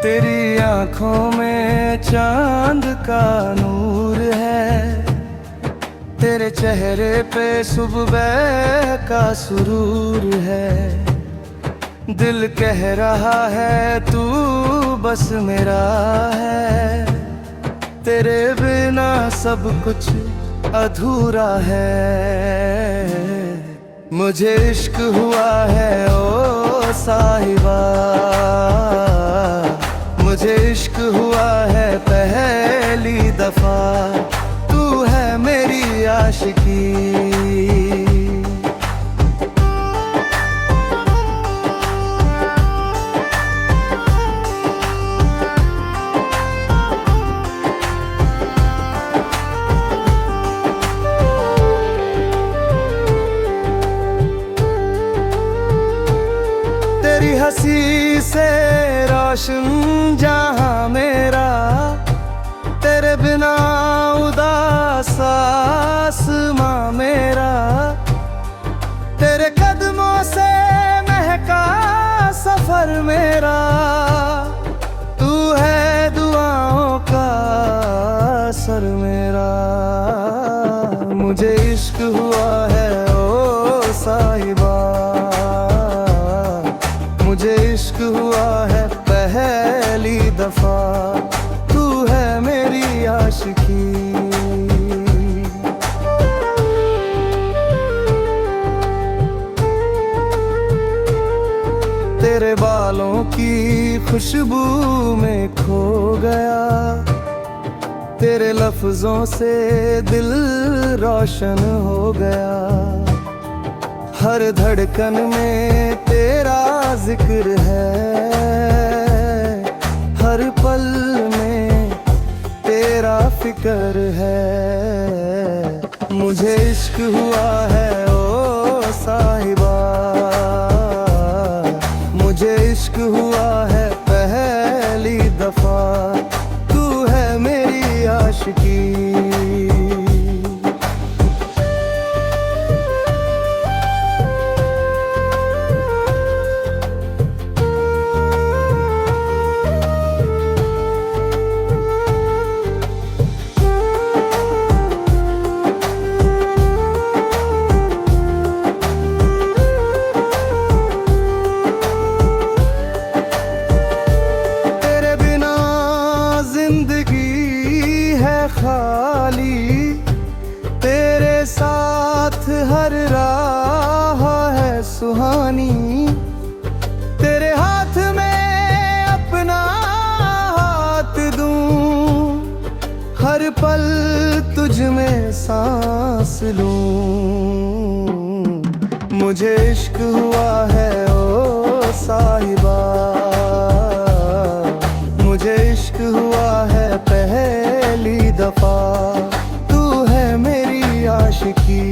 तेरी आंखों में चांद का नूर है, तेरे चेहरे पे सुबह का सुरूर है। दिल कह रहा है तू बस मेरा है, तेरे बिना सब कुछ अधूरा है। मुझे इश्क हुआ है ओ साहिबा, मुझे इश्क हुआ है पहली दफा, तू है मेरी आशिकी। तेरी हंसी से रोशन जहां मेरा, तेरे बिना उदास आसमां मेरा। तेरे कदमों से महका सफर मेरा, तू है दुआओं का असर मेरा। मुझे इश्क हुआ है ओ साहिबा, मुझे इश्क हुआ है पहली दफा, तू है मेरी आशिकी। तेरे बालों की खुशबू में खो गया, तेरे लफ्जों से दिल रोशन हो गया। हर धड़कन में तेरा जिक्र है, हर पल में तेरा फिक्र है। मुझे इश्क हुआ है ओ साहिबा, मुझे इश्क हुआ है पहली दफा, तू है मेरी आशिकी। खाली तेरे साथ हर राह है सुहानी, तेरे हाथ में अपना हाथ दूं, हर पल तुझ में सांस लूं। मुझे इश्क हुआ है ओ साहिबा, मुझे इश्क हुआ है पहली दफा, तू है मेरी आशिकी।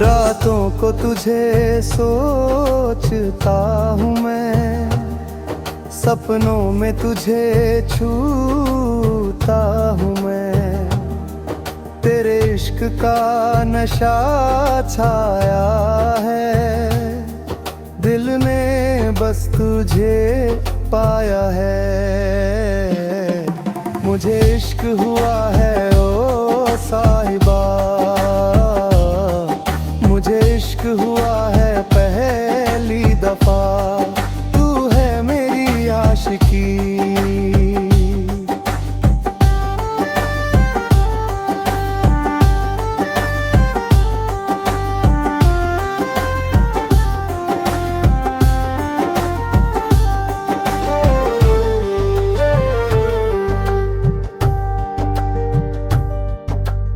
रातों को तुझे सोचता हूँ मैं, सपनों में तुझे छूता हूँ मैं। तेरे इश्क का नशा छाया है, दिल ने बस तुझे पाया है। मुझे इश्क हुआ है ओ साहिबा, मुझे इश्क हुआ है पहली दफा, तू है मेरी आशिकी।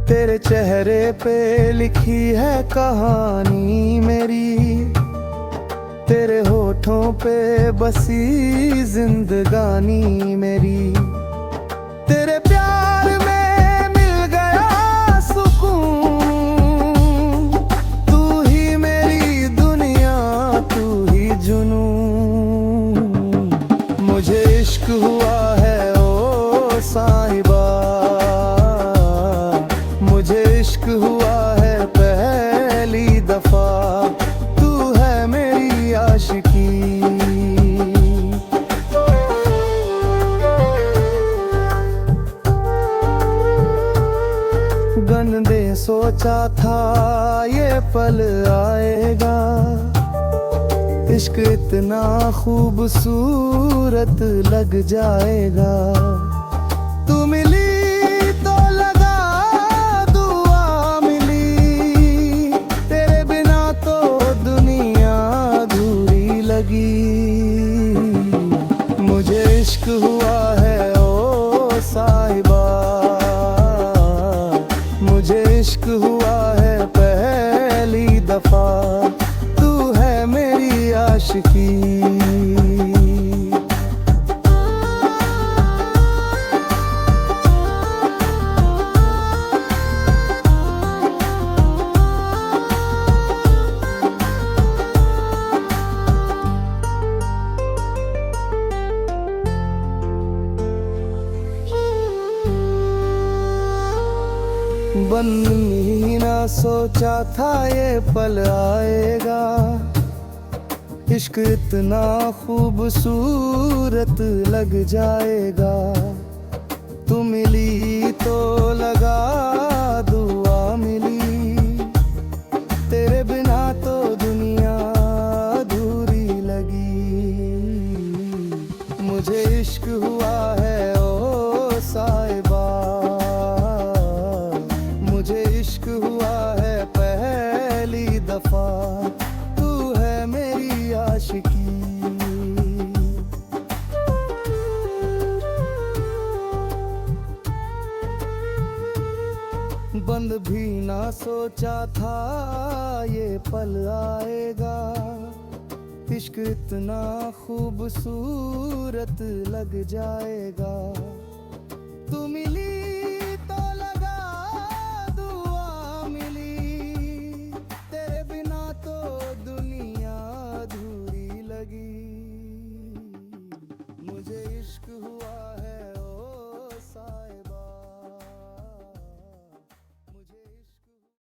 तेरे चेहरे पे लिखी है कहानी मेरी, तेरे होठों पे बसी जिंदगानी मेरी। तेरे प्यार में मिल गया सुकून, तू ही मेरी दुनिया, तू ही जुनून। मुझे इश्क हुआ है ओ साहिबा, मुझे इश्क हुआ है पहली सोचा था ये पल आएगा, इश्क इतना खूबसूरत लग जाएगा। तू मिली तो लगा दुआ मिली, तेरे बिना तो दुनिया अधूरी लगी। मुझे इश्क हुआ है ओ साहिबा, मुझे इश्क हुआ है पहली दफा, तू है मेरी आशिकी। बन ही ना सोचा था ये पल आएगा, इश्क इतना खूबसूरत लग जाएगा। तू मिली तो लगा दुआ मिली, तेरे बिना तो दुनिया अधूरी लगी। मुझे इश्क हुआ है ओ साहिबा, मुझे इश्क हुआ है पहली दफा, तू है मेरी आशिकी। बंद भी ना सोचा था ये पल आएगा, इश्क इतना खूबसूरत लग जाएगा।